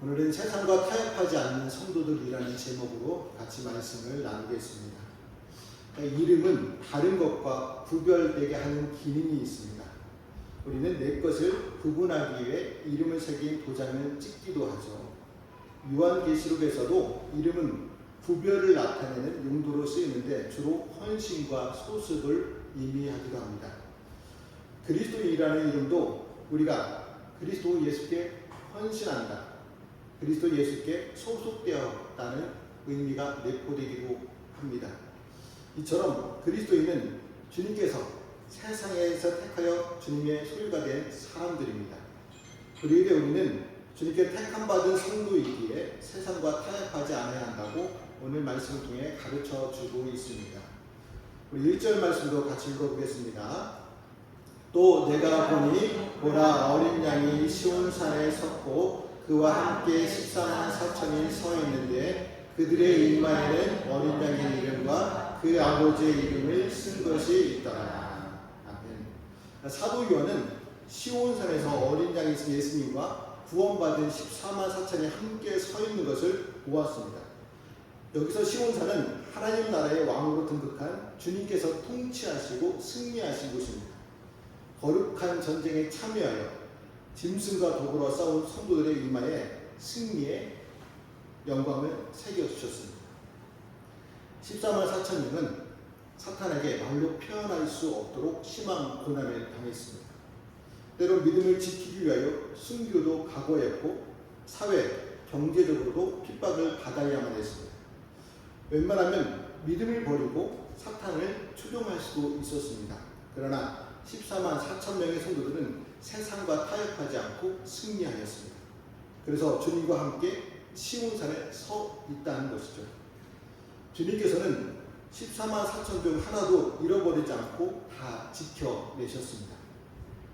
오늘은 세상과 타협하지 않는 성도들이라는 제목으로 같이 말씀을 나누겠습니다. 이름은 다른 것과 구별되게 하는 기능이 있습니다. 우리는 내 것을 구분하기 위해 이름을 새긴 도장을 찍기도 하죠. 요한계시록에서도 이름은 구별을 나타내는 용도로 쓰이는데 주로 헌신과 소습을 의미하기도 합니다. 그리스도인이라는 이름도 우리가 그리스도 예수께 헌신한다, 그리스도 예수께 소속되었다는 의미가 내포되기도 합니다. 이처럼 그리스도인은 주님께서 세상에서 택하여 주님의 소유가 된 사람들입니다. 그리고 우리는 주님께 택함받은 성도이기에 세상과 타협하지 않아야 한다고 오늘 말씀을 통해 가르쳐주고 있습니다. 우리 1절 말씀도 같이 읽어보겠습니다. 또 내가 보니 보라, 어린 양이 시온산에 섰고 그와 함께 14만 4천이 서 있는데 그들의 이마에는 어린 양의 이름과 그 아버지의 이름을 쓴 것이 있더라. 아멘. 사도 요한은 시온산에서 어린 양이 예수님과 구원받은 14만 4천이 함께 서 있는 것을 보았습니다. 여기서 시온산은 하나님 나라의 왕으로 등극한 주님께서 통치하시고 승리하신 곳입니다. 거룩한 전쟁에 참여하여 짐승과 독으로 싸운 성도들의 이마에 승리의 영광을 새겨주셨습니다. 14만 4천명은 사탄에게 말로 표현할 수 없도록 심한 고난을 당했습니다. 때론 믿음을 지키기 위하여 순교도 각오했고 사회, 경제적으로도 핍박을 받아야만 했습니다. 웬만하면 믿음을 버리고 사탄을 추종할 수도 있었습니다. 그러나 14만 4천 명의 성도들은 세상과 타협하지 않고 승리하였습니다. 그래서 주님과 함께 시온산에 서 있다는 것이죠. 주님께서는 14만 4천 중 하나도 잃어버리지 않고 다 지켜내셨습니다.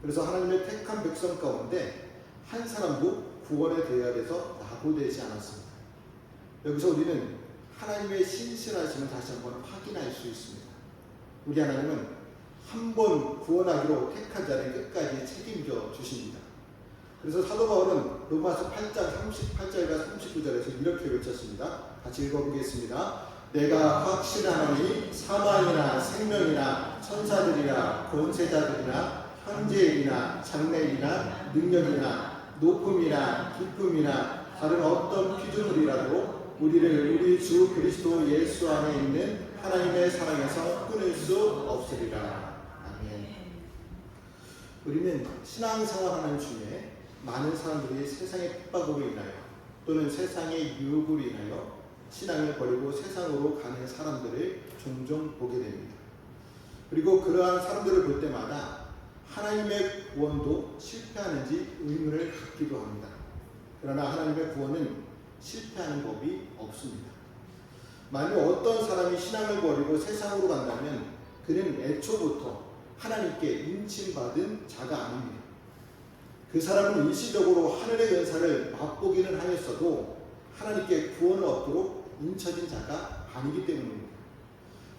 그래서 하나님의 택한 백성 가운데 한 사람도 구원에 대하여서 낙오되지 않았습니다. 여기서 우리는 하나님의 신실하심을 다시 한번 확인할 수 있습니다. 우리 하나님은 한 번 구원하기로 택한 자를 끝까지 책임져 주십니다. 그래서 사도 바울은 로마서 8장 38절과 39절에서 이렇게 외쳤습니다. 같이 읽어보겠습니다. 내가 확신하노니 사망이나 생명이나 천사들이나 권세자들이나 현재일이나 장래일이나 능력이나 높음이나 깊음이나 다른 어떤 피조물이라도 우리를 우리 주 그리스도 예수 안에 있는 하나님의 사랑에서 끊을 수 없으리라. 아멘. 우리는 신앙생활하는 중에 많은 사람들이 세상의 핍박으로 인하여 또는 세상의 유혹으로 인하여 신앙을 버리고 세상으로 가는 사람들을 종종 보게 됩니다. 그리고 그러한 사람들을 볼 때마다 하나님의 구원도 실패하는지 의문을 갖기도 합니다. 그러나 하나님의 구원은 실패하는 법이 없습니다. 만약 어떤 사람이 신앙을 버리고 세상으로 간다면 그는 애초부터 하나님께 인침받은 자가 아닙니다. 그 사람은 일시적으로 하늘의 연사를 맛보기는 하였어도 하나님께 구원을 얻도록 인쳐진 자가 아니기 때문입니다.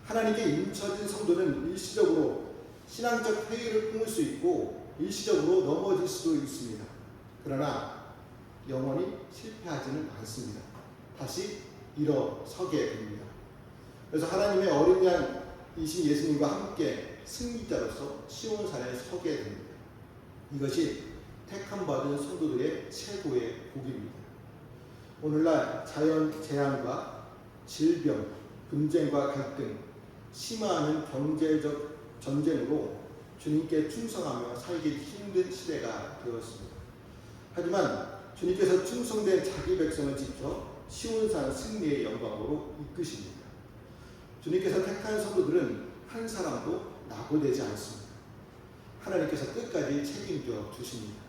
하나님께 인쳐진 성도는 일시적으로 신앙적 회의를 품을 수 있고 일시적으로 넘어질 수도 있습니다. 그러나 영원히 실패하지는 않습니다. 다시 일어서게 됩니다. 그래서 하나님의 어린 양이신 예수님과 함께 승리자로서 시온산에 서게 됩니다. 이것이 택함받은 성도들의 최고의 복입니다. 오늘날 자연 재앙과 질병, 분쟁과 갈등, 심화하는 경제적 전쟁으로 주님께 충성하며 살기 힘든 시대가 되었습니다. 하지만 주님께서 충성된 자기 백성을 지켜 시온산 승리의 영광으로 이끄십니다. 주님께서 택한 성도들은 한 사람도 낙오되지 않습니다. 하나님께서 끝까지 책임져 주십니다.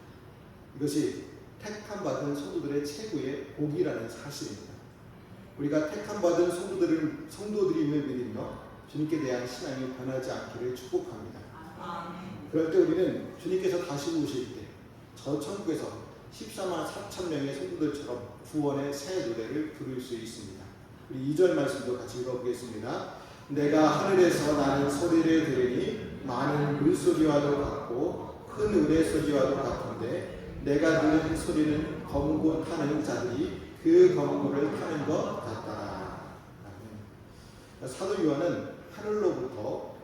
이것이 택함받은 성도들의 최고의 복이라는 사실입니다. 우리가 택함받은 성도들임을 믿으며 주님께 대한 신앙이 변하지 않기를 축복합니다. 그럴 때 우리는 주님께서 다시 오실 때 저 천국에서 14만 4천 명의 성도들처럼 구원의 새 노래를 부를 수 있습니다. 우리 2절 말씀도 같이 읽어보겠습니다. 내가 하늘에서 나는 소리를 들으니 많은 물소리와도 같고 큰 은혜 소리와도 같은데 내가 들은 소리는 검고 타는 자들이 그 검고를 타는 것 같더라. 사도 요한은 하늘로부터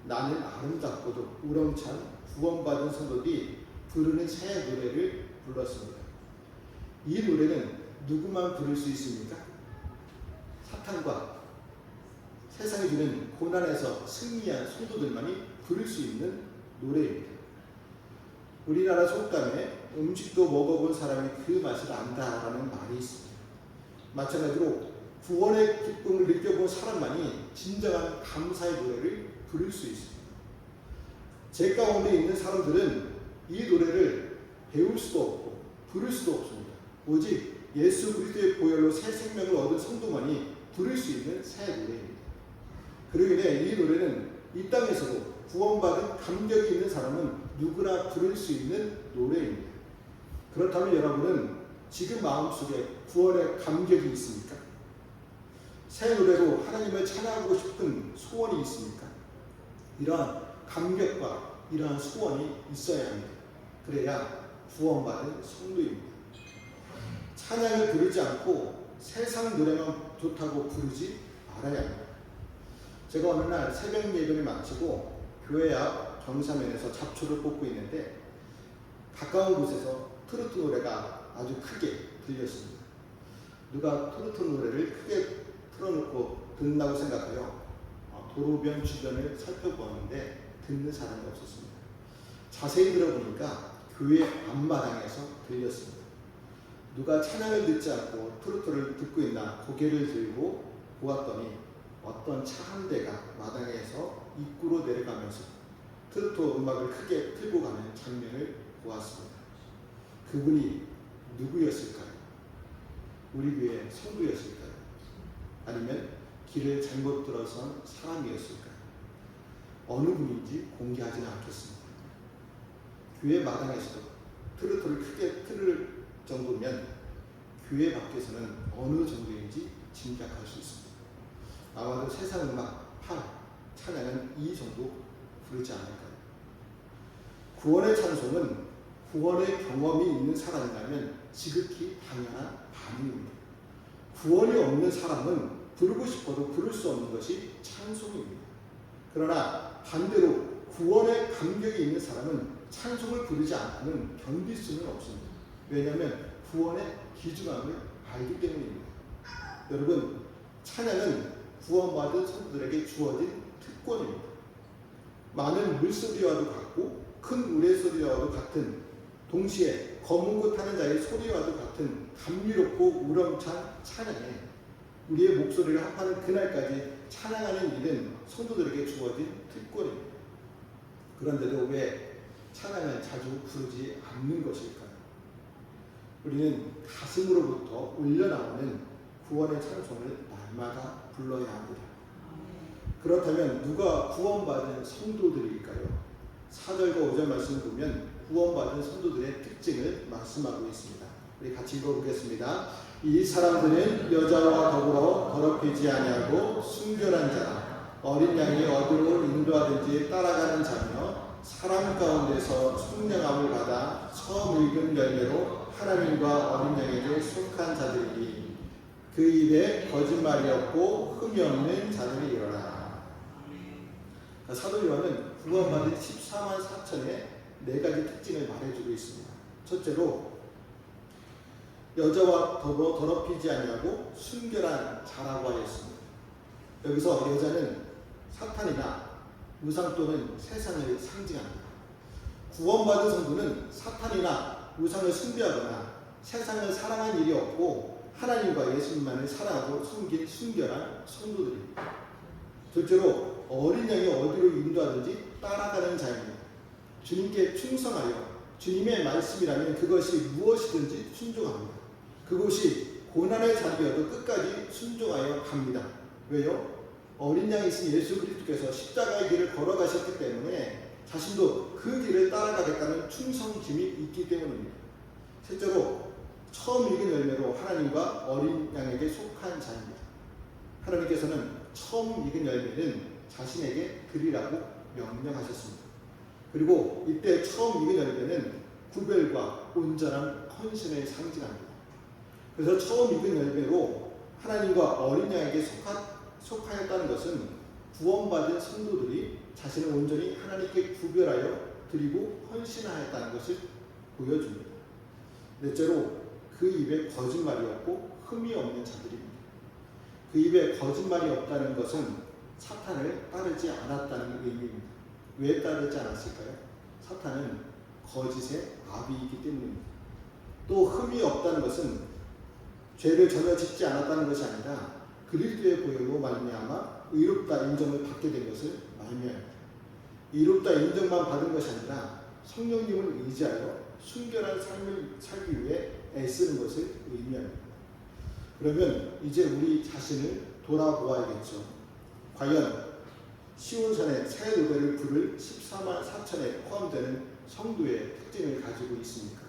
나는 아름답고도 우렁찬 구원받은 성도들이 부르는 새 노래를 불렀습니다. 이 노래는 누구만 부를 수 있습니까? 사탄과 세상이 주는 고난에서 승리한 성도들만이 부를 수 있는 노래입니다. 우리나라 속담에 음식도 먹어본 사람이 그 맛을 안다라는 말이 있습니다. 마찬가지로 구원의 기쁨을 느껴본 사람만이 진정한 감사의 노래를 부를 수 있습니다. 제 가운데 있는 사람들은 이 노래를 배울 수도 없고 부를 수도 없습니다. 오직 예수 그리스도의 보혈로 새 생명을 얻은 성도만이 부를 수 있는 새 노래입니다. 그러기 때문에 이 노래는 이 땅에서도 구원받은 감격이 있는 사람은 누구나 부를 수 있는 노래입니다. 그렇다면 여러분은 지금 마음속에 구원의 감격이 있습니까? 새 노래로 하나님을 찬양하고 싶은 소원이 있습니까? 이러한 감격과 이러한 소원이 있어야 합니다. 그래야 구원받은 성도입니다. 찬양을 부르지 않고 세상 노래만 좋다고 부르지 말아야 합니다. 제가 어느 날 새벽 예배를 마치고 교회 앞 경사면에서 잡초를 뽑고 있는데 가까운 곳에서 트로트 노래가 아주 크게 들렸습니다. 누가 트로트 노래를 크게 틀어놓고 듣는다고 생각하여 도로변 주변을 살펴보았는데 듣는 사람이 없었습니다. 자세히 들어보니까 교회 앞마당에서 들렸습니다. 누가 찬양을 듣지 않고 트로트를 듣고 있나 고개를 들고 보았더니 어떤 차 한 대가 마당에서 입구로 내려가면서 트로트 음악을 크게 틀고 가는 장면을 보았습니다. 그분이 누구였을까요? 우리 교회 성도였을까요? 아니면 길을 잘못 들어선 사람이었을까요? 어느 분인지 공개하지는 않겠습니다. 교회 마당에서도 트로트를 크게 틀을 정도면 교회 밖에서는 어느 정도인지 짐작할 수 있습니다. 아마도 세상 음악, 찬양은 이 정도 부르지 않을까요? 구원의 찬송은 구원의 경험이 있는 사람이라면 지극히 당연한 반응입니다. 구원이 없는 사람은 부르고 싶어도 부를 수 없는 것이 찬송입니다. 그러나 반대로 구원의 감격이 있는 사람은 찬송을 부르지 않고는 견딜 수는 없습니다. 왜냐하면 구원의 귀중함을 알기 때문입니다. 여러분, 찬양은 구원받은 성도들에게 주어진 특권입니다. 많은 물소리와도 같고 큰 우레소리와도 같은, 동시에 검은 고 타는 자의 소리와도 같은 감미롭고 우렁찬 찬양에 우리의 목소리를 합하는 그날까지 찬양하는 일은 성도들에게 주어진 특권입니다. 그런데도 왜 찬양을 자주 부르지 않는 것일까요? 우리는 가슴으로부터 울려나오는 구원의 찬송을 날마다 불러야 합니다. 그렇다면 누가 구원받은 성도들일까요? 4절과 5절 말씀을 보면 구원받은 성도들의 특징을 말씀하고 있습니다. 우리 같이 읽어보겠습니다. 이 사람들은 여자와 더불어 더럽히지 아니하고 순결한 자라, 어린 양이 어디로 인도하든지 따라가는 자며 사람 가운데서 순명함을 받아 처음 읽은 열매로 하나님과 어린 양에게 속한 자들이니 그 입에 거짓말이 없고 흠이 없는 자들이 일어나. 사도 요한은 구원받은 14만 4천의 4가지 특징을 말해주고 있습니다. 첫째로 여자와 더불어 더럽히지 아니하고 순결한 자라고 하였습니다. 여기서 여자는 사탄이나 우상 또는 세상을 상징합니다. 구원받은 성도는 사탄이나 우상을 숭배하거나 세상을 사랑한 일이 없고 하나님과 예수님만을 사랑하고 숨긴 순결한 성도들입니다. 둘째로 어린 양이 어디로 인도하든지 따라가는 자입니다. 주님께 충성하여 주님의 말씀이라면 그것이 무엇이든지 순종합니다. 그것이 고난의 자리여도 끝까지 순종하여 갑니다. 왜요? 어린 양이신 예수 그리스도께서 십자가의 길을 걸어가셨기 때문에 자신도 그 길을 따라가겠다는 충성심이 있기 때문입니다. 셋째로 처음 익은 열매로 하나님과 어린 양에게 속한 자입니다. 하나님께서는 처음 익은 열매는 자신에게 드리라고 명령하셨습니다. 그리고 이때 처음 익은 열매는 구별과 온전한 헌신을 상징합니다. 그래서 처음 익은 열매로 하나님과 어린 양에게 속하였다는 것은 구원받은 성도들이 자신을 온전히 하나님께 구별하여 드리고 헌신하였다는 것을 보여줍니다. 넷째로 그 입에 거짓말이 없고 흠이 없는 자들입니다. 그 입에 거짓말이 없다는 것은 사탄을 따르지 않았다는 의미입니다. 왜 따르지 않았을까요? 사탄은 거짓의 아비이기 때문입니다. 또 흠이 없다는 것은 죄를 전혀 짓지 않았다는 것이 아니라 그리스도의 보혈로 말미암아 의롭다 인정을 받게 된 것을 말미암습니다. 의롭다 인정만 받은 것이 아니라 성령님을 의지하여 순결한 삶을 살기 위해 애쓰는 것을 의미합니다. 그러면 이제 우리 자신을 돌아보아야겠죠. 과연 시온산의 새 노래를 부를 14만 4천에 포함되는 성도의 특징을 가지고 있습니까?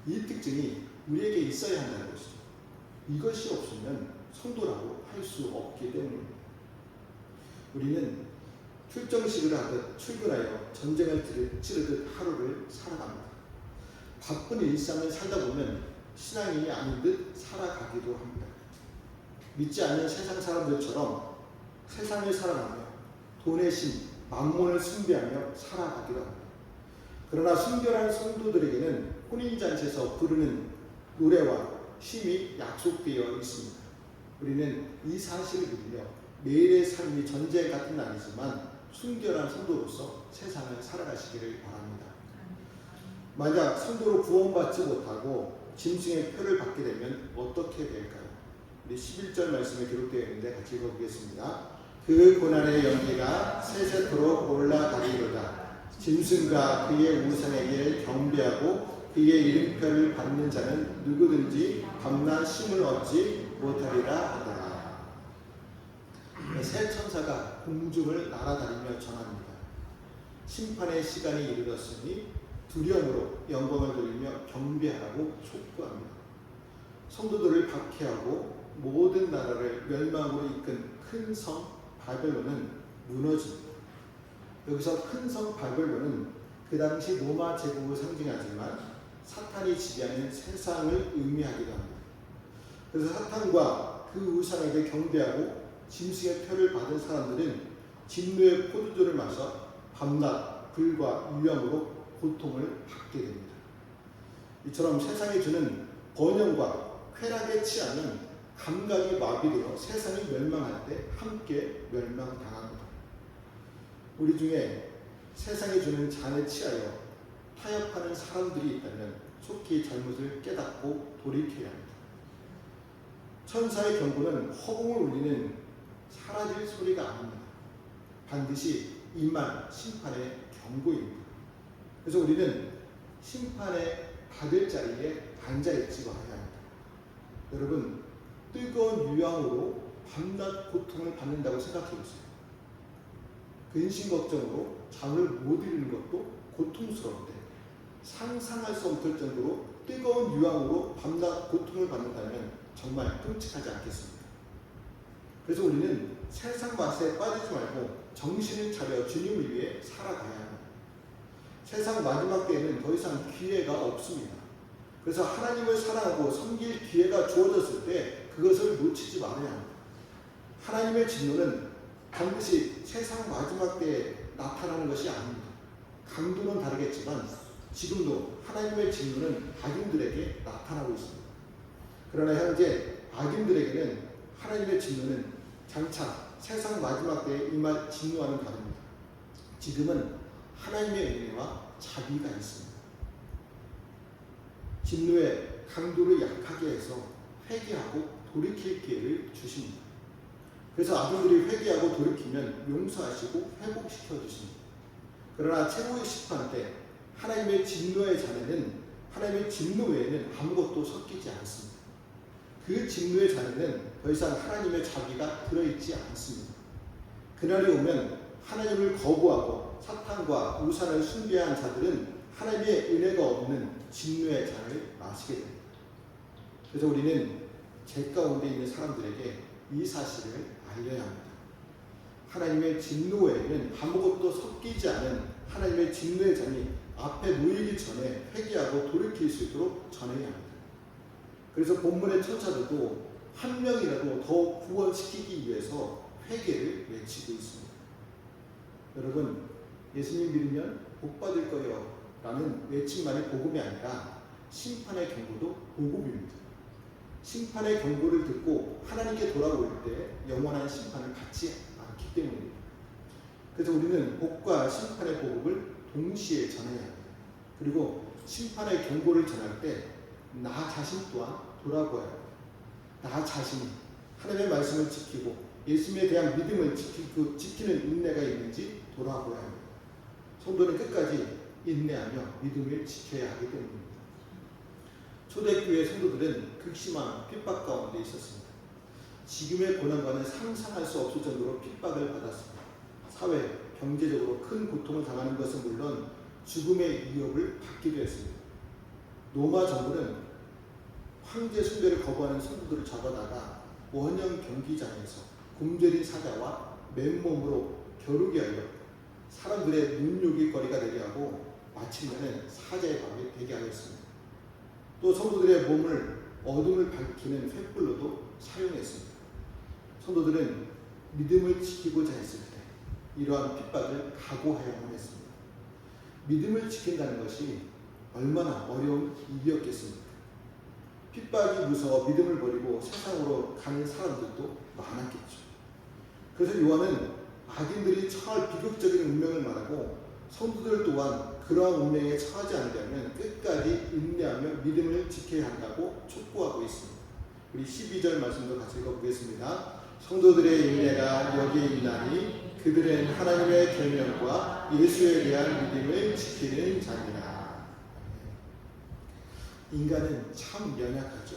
이 특징이 우리에게 있어야 한다는 것이죠. 이것이 없으면 성도라고 할 수 없기 때문입니다. 우리는 출정식을 하듯 출근하여 전쟁을 치르듯 하루를 살아갑니다. 바쁜 일상을 살다 보면 신앙인이 아닌 듯 살아가기도 합니다. 믿지 않는 세상 사람들처럼 세상을 살아가며 돈의 신, 만몬을 숭배하며 살아가기도 합니다. 그러나 순결한 성도들에게는 혼인잔치에서 부르는 노래와 쉼이 약속되어 있습니다. 우리는 이 사실을 믿으며 매일의 삶이 전쟁 같은 날이지만 순결한 성도로서 세상을 살아가시기를 바랍니다. 만약 성도로 구원받지 못하고 짐승의 표를 받게 되면 어떻게 될까요? 우리 11절 말씀에 기록되어 있는데 같이 읽어보겠습니다. 그 고난의 연기가 세세토록 올라가리로다. 짐승과 그의 우상에게 경배하고 그의 이름표를 받는 자는 누구든지 밤낮 쉼을 얻지 못하리라 하더라. 새 천사가 공중을 날아다니며 전합니다. 심판의 시간이 이르렀으니 두려움으로 영광을 돌리며 경배하라고 촉구합니다. 성도들을 박해하고 모든 나라를 멸망으로 이끈 큰 성 바벨론은 무너집니다. 여기서 큰 성 바벨론은 그 당시 로마 제국을 상징하지만 사탄이 지배하는 세상을 의미하기도 합니다. 그래서 사탄과 그 우상에게 경배하고 짐승의 표를 받은 사람들은 진노의 포도주를 마셔 밤낮 불과 유황으로 고통을 받게 됩니다. 이처럼 세상이 주는 번영과 쾌락에 취하는 감각이 마비되어 세상이 멸망할 때 함께 멸망당합니다. 우리 중에 세상이 주는 잔에 취하여 타협하는 사람들이 있다면 속히 잘못을 깨닫고 돌이켜야 합니다. 천사의 경고는 허공을 울리는 사라질 소리가 아닙니다. 반드시 임한 심판의 경고입니다. 그래서 우리는 심판의 받을 자리에 앉아있지 말아야 합니다. 여러분, 뜨거운 유황으로 밤낮 고통을 받는다고 생각해 보세요. 근심 걱정으로 잠을 못 이루는 것도 고통스러운데 상상할 수 없을 정도로 뜨거운 유황으로 밤낮 고통을 받는다면 정말 끔찍하지 않겠습니까? 그래서 우리는 세상 맛에 빠지지 말고 정신을 차려 주님을 위해 살아가야 합니다. 세상 마지막 때에는 더 이상 기회가 없습니다. 그래서 하나님을 사랑하고 섬길 기회가 주어졌을 때 그것을 놓치지 말아야 합니다. 하나님의 진노는 반드시 세상 마지막 때에 나타나는 것이 아닙니다. 강도는 다르겠지만 지금도 하나님의 진노는 악인들에게 나타나고 있습니다. 그러나 현재 악인들에게는 하나님의 진노는 장차 세상 마지막 때에 임할 진노와는 다릅니다. 지금은 하나님의 은혜와 자비가 있습니다. 진노의 강도를 약하게 해서 회개하고 돌이킬 기회를 주십니다. 그래서 악인들이 회개하고 돌이키면 용서하시고 회복시켜 주십니다. 그러나 최후의 심판 때 하나님의 진노의 잔에는 하나님의 진노 외에는 아무것도 섞이지 않습니다. 그 진노의 잔에는 더 이상 하나님의 자비가 들어있지 않습니다. 그날이 오면 하나님을 거부하고 사탄과 우상을 숭배한 자들은 하나님의 은혜가 없는 진노의 잔을 마시게 됩니다. 그래서 우리는 죄 가운데 있는 사람들에게 이 사실을 알려야 합니다. 하나님의 진노 외에는 아무것도 섞이지 않은 하나님의 진노의 잔이 앞에 놓이기 전에 회개하고 돌이킬 수 있도록 전해야 합니다. 그래서 본문의 천사들도 한 명이라도 더 구원시키기 위해서 회개를 외치고 있습니다. 여러분, 예수님 믿으면 복 받을 거예요 라는 외침만이 복음이 아니라 심판의 경고도 복음입니다. 심판의 경고를 듣고 하나님께 돌아올 때 영원한 심판을 받지 않기 때문입니다. 그래서 우리는 복과 심판의 복음을 동시에 전해야 합니다. 그리고 심판의 경고를 전할 때 나 자신 또한 돌아보아야 합니다. 나 자신이 하나님의 말씀을 지키고 예수님에 대한 믿음을 지키는 인내가 있는지 돌아보아야 합니다. 성도는 끝까지 인내하며 믿음을 지켜야 하기 때문입니다. 초대교회 성도들은 극심한 핍박 가운데 있었습니다. 지금의 고난과는 상상할 수 없을 정도로 핍박을 받았습니다. 사회, 경제적으로 큰 고통을 당하는 것은 물론 죽음의 위협을 받기도 했습니다. 로마 정부는 황제 숭배를 거부하는 성도들을 잡아다가 원형 경기장에서 굶주린 사자와 맨몸으로 겨루게 하여 사람들의 눈요깃거리가 되게 하고 마침내는 사자의 밥이 되게 하였습니다. 또 성도들의 몸을 어둠을 밝히는 횃불로도 사용했습니다. 성도들은 믿음을 지키고자 했을 때 이러한 핍박을 각오해야만 했습니다. 믿음을 지킨다는 것이 얼마나 어려운 일이었겠습니까? 핍박이 무서워 믿음을 버리고 세상으로 가는 사람들도 많았겠죠. 그래서 요한은 악인들이 처할 비극적인 운명을 말하고 성도들 또한 그러한 운명에 처하지 않으려면 끝까지 인내하며 믿음을 지켜야 한다고 촉구하고 있습니다. 우리 12절 말씀도 같이 읽어보겠습니다. 성도들의 인내가 여기에 있나니 그들은 하나님의 계명과 예수에 대한 믿음을 지키는 자니라. 인간은 참 연약하죠.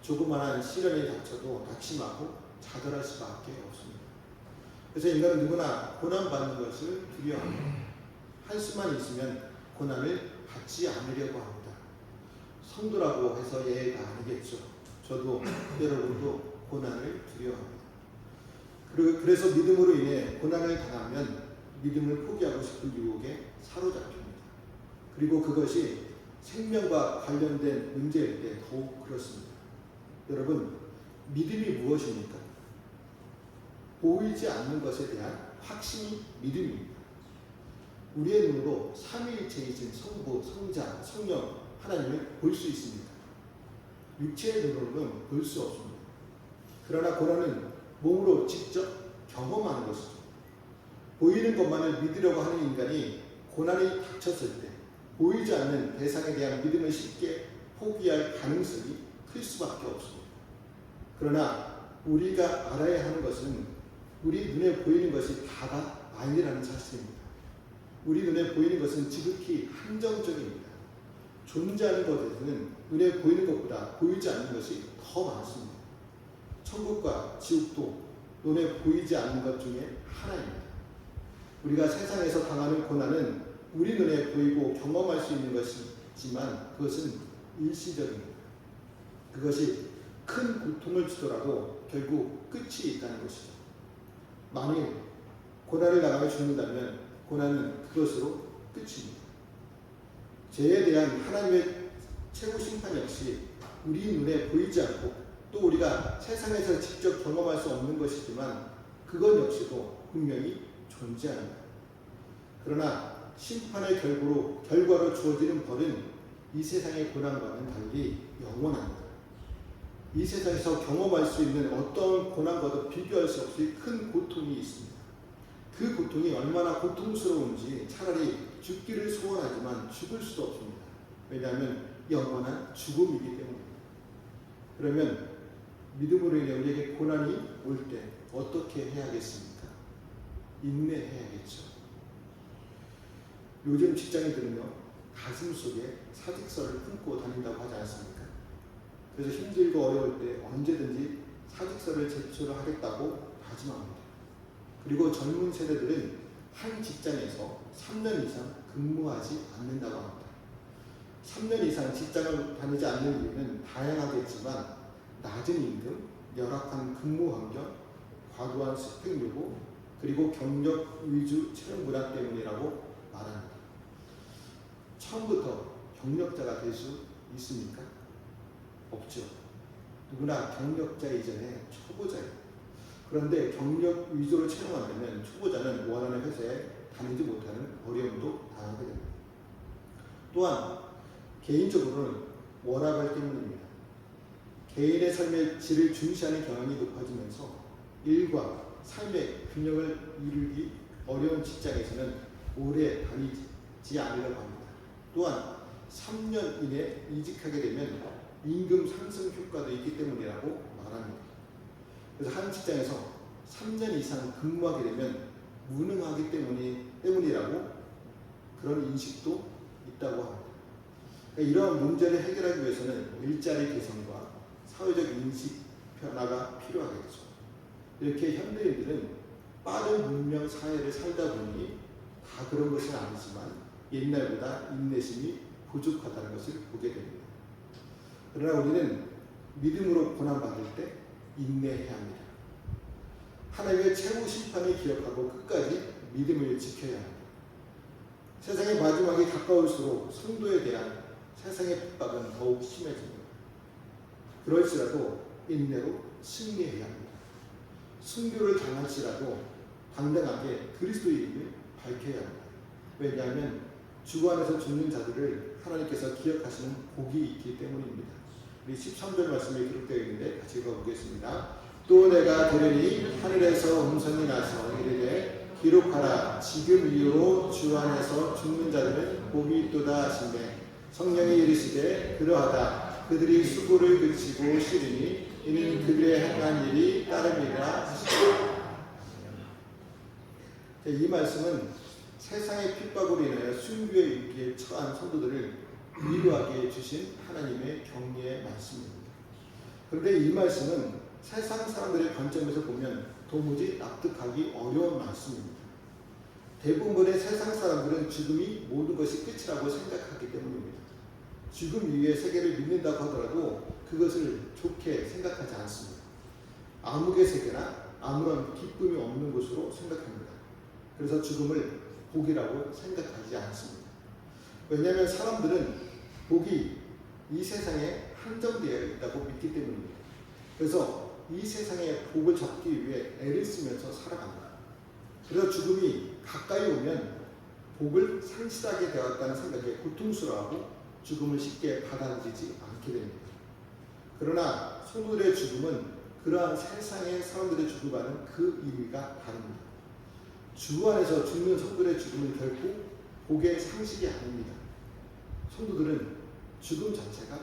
조그마한 시련이 닥쳐도 낙심하고 좌절할 수밖에 없습니다. 그래서 인간은 누구나 고난받는 것을 두려워합니다. 할 수만 있으면 고난을 받지 않으려고 합니다. 성도라고 해서 예가 아니겠죠. 저도 여러분도 고난을 두려워합니다. 그래서 믿음으로 인해 고난을 당하면 믿음을 포기하고 싶은 유혹에 사로잡힙니다. 그리고 그것이 생명과 관련된 문제일 때 더욱 그렇습니다. 여러분, 믿음이 무엇입니까? 보이지 않는 것에 대한 확신이 믿음입니다. 우리의 눈으로 삼위일체이신 성부, 성자, 성령 하나님을 볼 수 있습니다. 육체의 눈으로는 볼 수 없습니다. 그러나 고난은 몸으로 직접 경험하는 것이죠. 보이는 것만을 믿으려고 하는 인간이 고난이 닥쳤을 때 보이지 않는 대상에 대한 믿음을 쉽게 포기할 가능성이 클 수밖에 없습니다. 그러나 우리가 알아야 하는 것은 우리 눈에 보이는 것이 다가 아니라는 사실입니다. 우리 눈에 보이는 것은 지극히 한정적입니다. 존재하는 것에서는 눈에 보이는 것보다 보이지 않는 것이 더 많습니다. 천국과 지옥도 눈에 보이지 않는 것 중에 하나입니다. 우리가 세상에서 당하는 고난은 우리 눈에 보이고 경험할 수 있는 것이지만 그것은 일시적입니다. 그것이 큰 고통을 주더라도 결국 끝이 있다는 것이죠. 만일 고난을 당하며 죽는다면 고난은 그것으로 끝입니다. 죄에 대한 하나님의 최고 심판 역시 우리 눈에 보이지 않고 또 우리가 세상에서 직접 경험할 수 없는 것이지만 그것 역시도 분명히 존재합니다. 그러나 심판의 결과로 주어지는 벌은 이 세상의 고난과는 달리 영원합니다. 이 세상에서 경험할 수 있는 어떤 고난과도 비교할 수 없이 큰 고통이 있습니다. 그 고통이 얼마나 고통스러운지 차라리 죽기를 소원하지만 죽을 수도 없습니다. 왜냐하면 영원한 죽음이기 때문입니다. 그러면 믿음으로 인해 우리에게 고난이 올 때 어떻게 해야겠습니까? 인내해야겠죠. 요즘 직장인들은요, 가슴 속에 사직서를 품고 다닌다고 하지 않습니까? 그래서 힘들고 어려울 때 언제든지 사직서를 제출하겠다고 다짐합니다. 그리고 젊은 세대들은 한 직장에서 3년 이상 근무하지 않는다고 합니다. 3년 이상 직장을 다니지 않는 이유는 다양하겠지만 낮은 임금, 열악한 근무 환경, 과도한 스펙 요구, 그리고 경력 위주 채용 문화 때문이라고 말합니다. 처음부터 경력자가 될 수 있습니까? 없죠. 누구나 경력자 이전에 초보자예요. 그런데 경력 위주로 채용하려면 초보자는 원하는 회사에 다니지 못하는 어려움도 당하게 됩니다. 또한 개인적으로는 워라밸 때문입니다. 개인의 삶의 질을 중시하는 경향이 높아지면서 일과 삶의 균형을 이루기 어려운 직장에서는 오래 다니지 않으려고 합니다. 또한 3년 이내 이직하게 되면 임금 상승 효과도 있기 때문이라고 말합니다. 그래서 한 직장에서 3년 이상 근무하게 되면 무능하기 때문이라고 그런 인식도 있다고 합니다. 그러니까 이러한 문제를 해결하기 위해서는 일자리 개선과 사회적 인식 변화가 필요하겠죠. 이렇게 현대인들은 빠른 문명 사회를 살다 보니 다 그런 것은 아니지만 옛날보다 인내심이 부족하다는 것을 보게 됩니다. 그러나 우리는 믿음으로 고난받을 때 인내해야 합니다. 하나님의 최후 심판을 기억하고 끝까지 믿음을 지켜야 합니다. 세상의 마지막이 가까울수록 성도에 대한 세상의 핍박은 더욱 심해집니다. 그럴지라도 인내로 승리해야 합니다. 순교를 당할지라도 당당하게 그리스도의 이름을 밝혀야 합니다. 왜냐하면 주 안에서 죽는 자들을 하나님께서 기억하시는 복이 있기 때문입니다. 우리 13절 말씀이 기록되어 있는데 같이 읽어보겠습니다. 또 내가 들으니 하늘에서 음성이 나서 이르되 기록하라. 지금 이후로 주 안에서 죽는 자들은 복이 있도다 하시매 성령이 이르시되 그러하다. 그들이 수고를 그치고 쉬리니 이는 그들의 행한 일이 따름이라 하시고. 이 말씀은 세상의 핍박으로 인하여 순교의 위기에 처한 성도들을 위로하게 해주신 하나님의 격려의 말씀입니다. 그런데 이 말씀은 세상 사람들의 관점에서 보면 도무지 납득하기 어려운 말씀입니다. 대부분의 세상 사람들은 죽음이 모든 것이 끝이라고 생각하기 때문입니다. 죽음 이후의 세계를 믿는다고 하더라도 그것을 좋게 생각하지 않습니다. 암흑의 세계나 아무런 기쁨이 없는 곳으로 생각합니다. 그래서 죽음을 복이라고 생각하지 않습니다. 왜냐하면 사람들은 복이 이 세상에 한정되어 있다고 믿기 때문입니다. 그래서 이 세상의 복을 잡기 위해 애를 쓰면서 살아갑니다. 그래서 죽음이 가까이 오면 복을 상실하게 되었다는 생각에 고통스러워하고 죽음을 쉽게 받아들이지 않게 됩니다. 그러나 성도들의 죽음은 그러한 세상의 사람들의 죽음과는 그 의미가 다릅니다. 주 안에서 죽는 성도들의 죽음은 결코 복의 상실이 아닙니다. 성도들은 죽음 자체가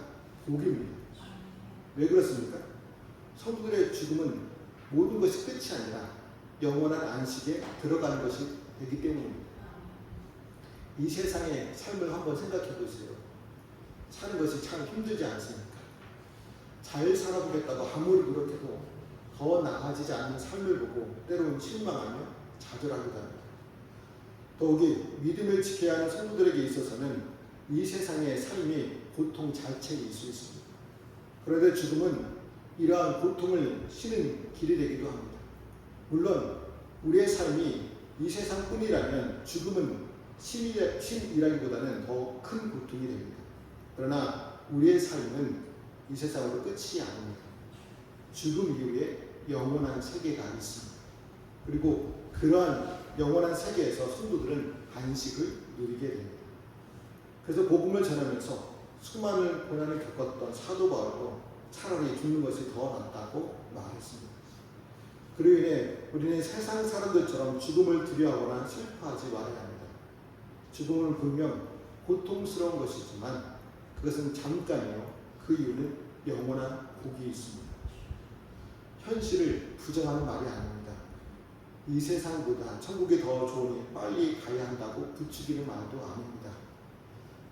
복입니다. 왜 그렇습니까? 성도들의 죽음은 모든 것이 끝이 아니라 영원한 안식에 들어가는 것이 되기 때문입니다. 이 세상의 삶을 한번 생각해 보세요. 사는 것이 참 힘들지 않습니까? 잘 살아보겠다고 아무리 노력해도 더 나아지지 않는 삶을 보고 때로는 실망하며 좌절하기도 합니다. 더욱이 믿음을 지켜야 하는 성도들에게 있어서는 이 세상의 삶이 고통 자체일 수 있습니다. 그런데 죽음은 이러한 고통을 쉬는 길이 되기도 합니다. 물론 우리의 삶이 이 세상뿐이라면 죽음은 신이라기보다는 더 큰 고통이 됩니다. 그러나 우리의 삶은 이 세상으로 끝이 아닙니다. 죽음 이후에 영원한 세계가 있습니다. 그리고 그러한 영원한 세계에서 성도들은 안식을 누리게 됩니다. 그래서 복음을 전하면서 수많은 고난을 겪었던 사도 바울도 차라리 죽는 것이 더 낫다고 말했습니다. 그로 인해 우리는 세상 사람들처럼 죽음을 두려워하거나 슬퍼하지 말아야 합니다. 죽음은 분명 고통스러운 것이지만 그것은 잠깐이요. 그 이유는 영원한 복이 있습니다. 현실을 부정하는 말이 아닙니다. 이 세상보다 천국이 더 좋으니 빨리 가야 한다고 부추기는 말도 아닙니다.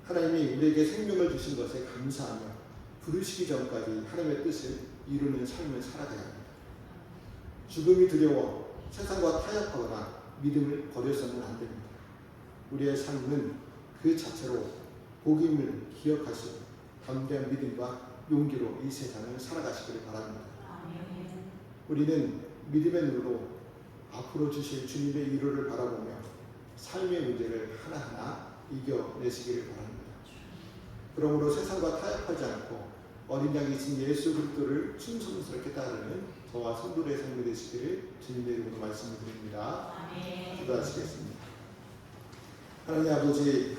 하나님이 우리에게 생명을 주신 것에 감사하며 부르시기 전까지 하나님의 뜻을 이루는 삶을 살아가야 합니다. 죽음이 두려워 세상과 타협하거나 믿음을 버려서는 안 됩니다. 우리의 삶은 그 자체로 복임을 기억하시고 담대한 믿음과 용기로 이 세상을 살아가시기를 바랍니다. 우리는 믿음의 눈으로 앞으로 주실 주님의 위로를 바라보며 삶의 문제를 하나하나 이겨내시기를 바랍니다. 그러므로 세상과 타협하지 않고 어린 양이신 예수 그리스도를 충성스럽게 따르는 저와 성도들의 삶이 되시기를 주님의 이름으로 말씀드립니다. 기도하시겠습니다. 하나님 아버지,